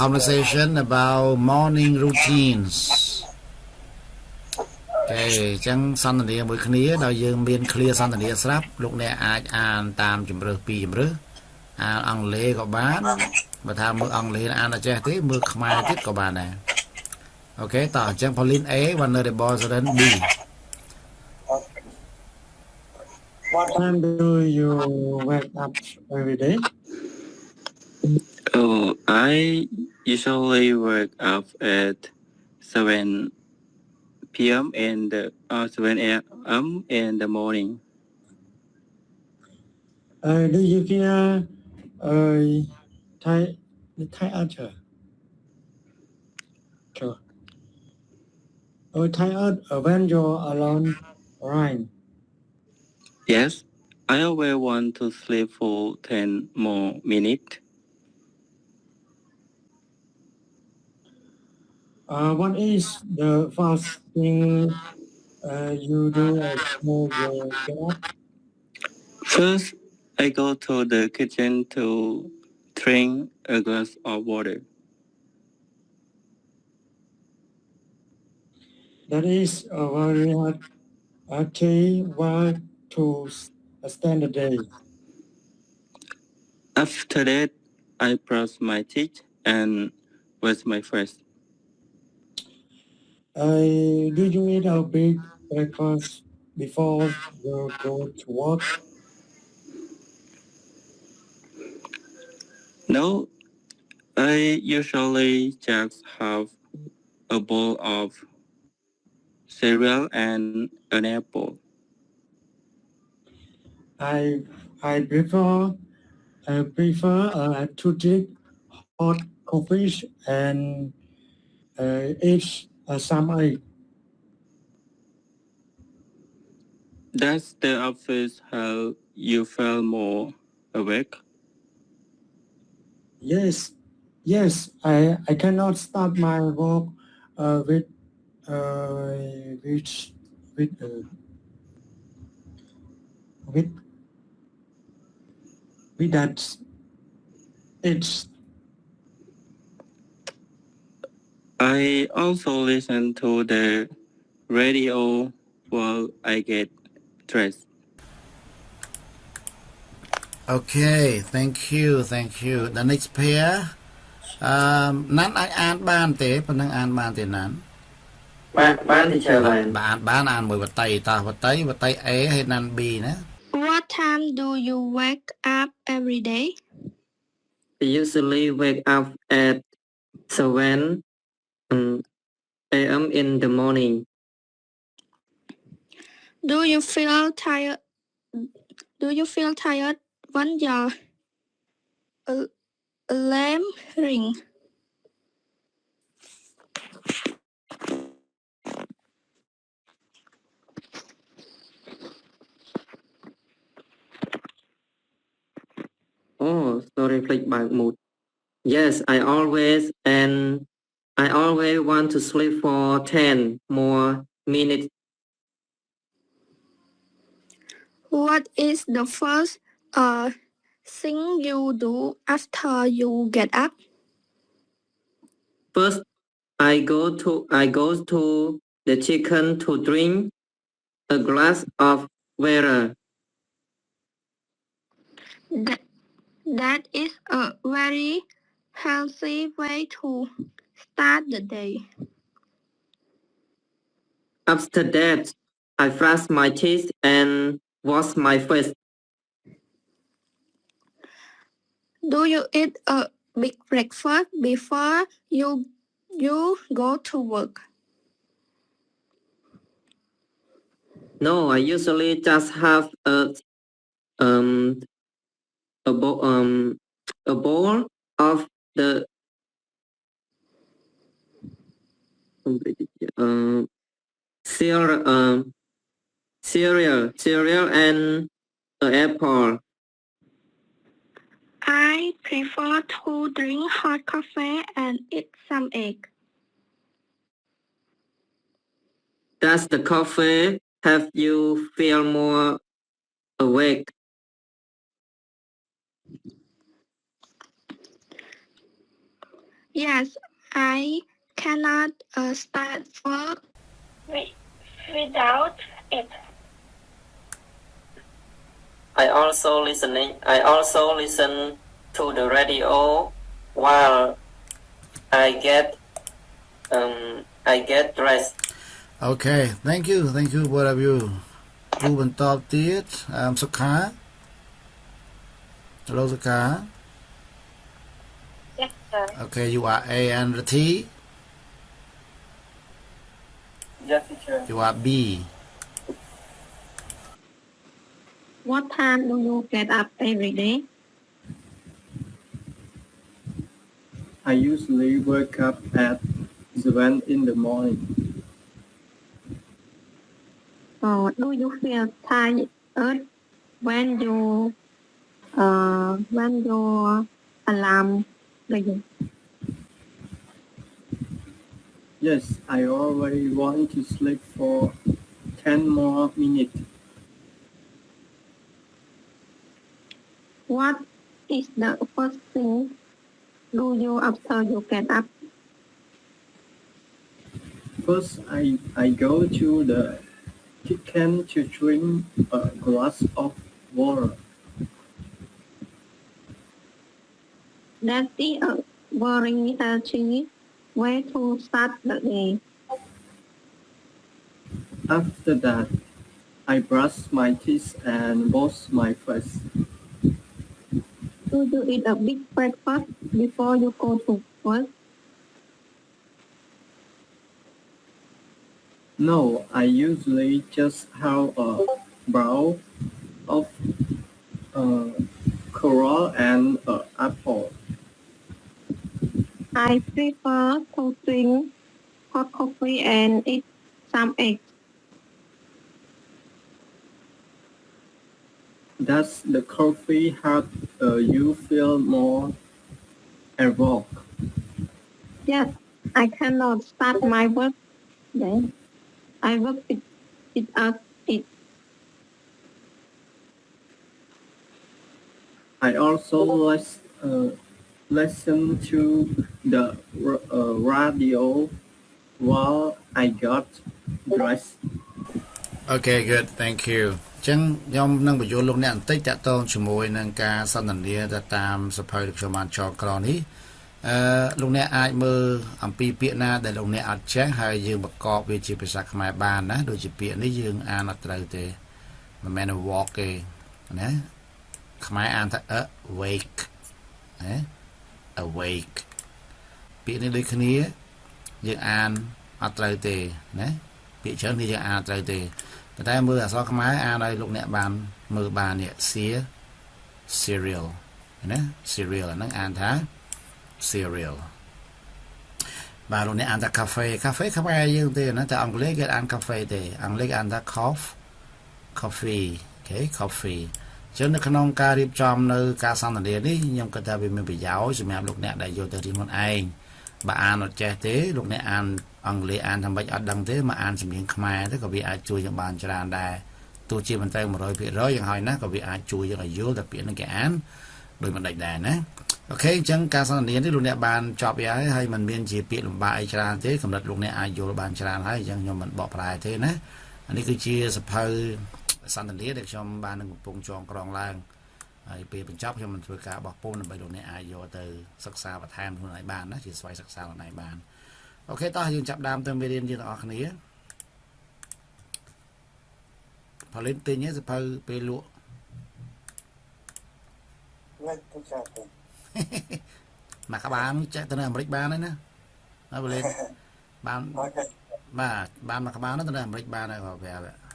conversation about morning routines គេអញ្ចឹងសន្ទនាមួយគ្នាដោយយើងមាន clear សន្ទនាស្រាប់លោកអ្នកអាចអានតាមជំរើសពីរជំរើសអានអង់គ្លេសក៏បានបើថាមើលអង់គ្លេសអានអត់ចេះទេមើលខ្មែរទៀតក៏បានដែរអូខេតោះអញ្ចឹង Pauline A Vulnerable Student B What time do you wake up every day? Oh, I usually wake up at 7 p.m. and 7 a.m. in the morning. Do you feel tired? Sure. Tired when your alarm rings? Yes, I always want to sleep for 10 more minutes. What is the first thing you do as you get up? First, I go to the kitchen to drink a glass of water. That is a very active way to spend the day. After that, I brush my teeth and wash my face. Do you eat a big breakfast before you go to work? No, I usually just have a bowl of cereal and an apple. I prefer to drink hot coffee and eat some egg. Does the office help you feel more awake? Yes. I cannot start my work with that. It's I also listen to the radio while I get dressed. Okay thank you the next pair ណានអាចអានបានទេប៉ុណ្ណឹងអានបានទេណានបានទីជើបានអានមួយវតីតោះវតី A ហើយណាន B ណា What time do you wake up every day? I usually wake up at 7 a.m. in the morning. Do you feel tired when your alarm rings? Oh, sorry, click back mood. Yes, I always want to sleep for 10 more minutes. What is the first thing you do after you get up? First, I go to the kitchen to drink a glass of water. That is a very healthy way to start the day. After that, I brush my teeth and wash my face. Do you eat a big breakfast before you go to work? No, I usually just have a bowl of the cereal and an apple. I prefer to drink hot coffee and eat some egg. Does the coffee have you feel more awake? Yes, I cannot start work without it. I also listen to the radio while I get dressed. Okay, thank you both of you គូបន្តទៀតសុខា Hello សុខា Yes, sir. Okay, you are A and the T. Yes, teacher. You are B. What time do you get up every day? I usually wake up at 7 in the morning. Oh, do you feel tired when your alarm rings? Yes, I already want to sleep for 10 more minutes. What is the first thing do you after you get up? First, I go to the kitchen to drink a glass of water. That is a very healthy way to start the day. After that, I brush my teeth and wash my face. Do you eat a big breakfast before you go to work? No, I usually just have a bowl of coral and an apple. I prefer to drink hot coffee and eat some eggs. Does the coffee help you feel more awake? Yes, I cannot start my work then. I work without it. I also listen to the radio while I got dressed. Okay, good. Thank you. ចឹងខ្ញុំនឹងបញ្យល់លោកអ្នកបន្តិចតាក់ទងជាមួយនឹងការសន្ទនាទៅតាមសភៅដែលខ្ញុំបានចងក្រោយនេះលោកអ្នកអាចមើលអំពីពាក្យណាដែលលោកអ្នកអត់ចេះហើយយើងបង្កប់វាជាភាសាខ្មែរបានណាដូចជាពាក្យនេះយើងអានអត់ត្រូវទេមិនមែន walk ទេណាខ្មែរអានថា awake ណា awake ពាក្យនេះដូចគ្នាយើងអានអត់ត្រូវទេណាពាក្យច្រើននេះយើងអានអត់ត្រូវទេតែមើលអក្សរខ្មែរអានឲ្យលោកអ្នកបានមើលបាននេះ cereal ណា cereal ហ្នឹងអានថា cereal បាទលោកអ្នកអានថា cafe ខ្មែរយើងទេណាតែអង់គ្លេសគេអាន cafe ទេអង់គ្លេសអានថា coffee អូខេ coffee ចឹងនៅក្នុងការរៀបចំនៅការសន្ទនានេះខ្ញុំគិតថាវាមានប្រយោជន៍សម្រាប់លោកអ្នកដែលយកទៅរៀនខ្លួនឯងបើអានអត់ចេះទេលោកអ្នកអានអង់គ្លេសអានថាម៉េចអត់ដឹងទេមកអានសំនៀងខ្មែរទៅក៏វាអាចជួយយើងបានច្រើនដែរទោះជាមិនទៅ 100% យ៉ាងហើយណាក៏វាអាចជួយយើងឲ្យយល់តែពាក្យហ្នឹងគេអានដោយមិនដាច់ដែរណាអូខេអញ្ចឹងការសន្ទនានេះលោកអ្នកបានចប់ហើយមិនមានជាពាក្យលំបាកអីច្រើនទេកម្រិតលោកអ្នកអាចយល់បានច្រើនហើយអញ្ចឹងខ្ញុំមិនបកប្រែទេណានេះគឺជាសភៅសន្ទនាដែលខ្ញុំបាននឹងកំពុងចងក្រងឡើងហើយពេលបញ្ចប់ខ្ញុំនឹងធ្វើការបោះពុម្ពដើម្បីលោកអ្នកអាចយកទៅសិក្សាបន្ថែមខ្លួនឯងបានណាជាស្វ័យសិក្សាខ្លួនឯងបានអូខេតោះយើងចាប់ដើមទៅមេរៀនយើងទាំងអស់គ្នាផលិតទិញឯសភៅពេលលក់មកក្បាលចាក់ទៅនៅអាមេរិកបានហើយណាហើយផលិតបានបាទបានមកក្បាលនោះទៅនៅអាមេរិកបានហើយក៏ប្រាប់